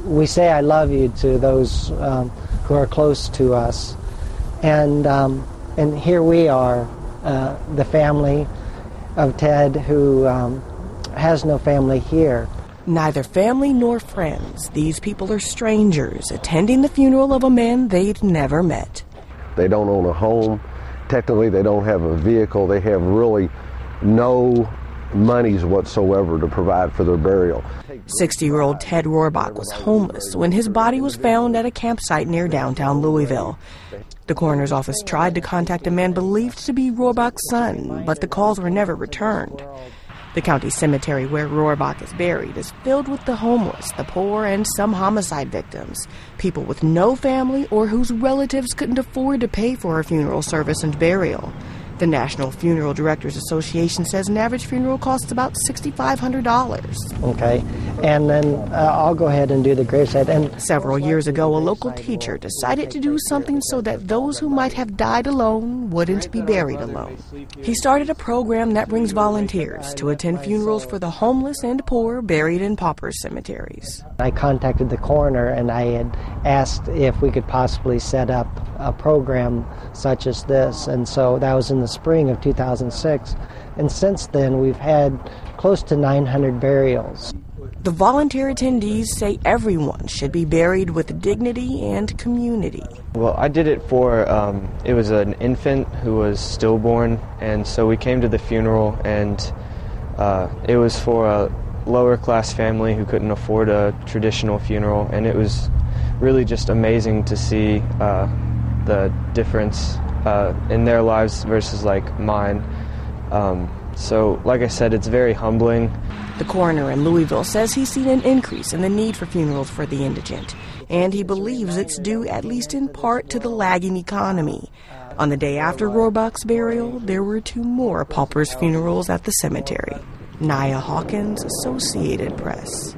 we say I love you to those who are close to us. And here we are, the family of Ted, who has no family here. Neither family nor friends. These people are strangers attending the funeral of a man they'd never met. They don't own a home. Technically, they don't have a vehicle. They have really no monies whatsoever to provide for their burial. 60-year-old Ted Rohrbach was homeless when his body was found at a campsite near downtown Louisville. The coroner's office tried to contact a man believed to be Rohrbach's son, but the calls were never returned. The county cemetery where Rohrbach is buried is filled with the homeless, the poor, and some homicide victims, people with no family or whose relatives couldn't afford to pay for a funeral service and burial. The National Funeral Directors Association says an average funeral costs about $6,500. Okay, and then I'll go ahead and do the gravesite. And several years ago, a local teacher decided to do something so that those who might have died alone wouldn't be buried alone. He started a program that brings volunteers to attend funerals for the homeless and poor buried in pauper cemeteries. I contacted the coroner and I had asked if we could possibly set up a program such as this, and so that was in the spring of 2006, and since then we've had close to 900 burials. The volunteer attendees say everyone should be buried with dignity and community. Well, I did it for, it was an infant who was stillborn, and so we came to the funeral, and it was for a lower class family who couldn't afford a traditional funeral, and it was really just amazing to see the difference in their lives versus like mine. So like I said, it's very humbling. The coroner in Louisville says he's seen an increase in the need for funerals for the indigent, and he believes it's due at least in part to the lagging economy. On the day after Rohrbach's burial, there were 2 more paupers' funerals at the cemetery. Naya Hawkins, Associated Press.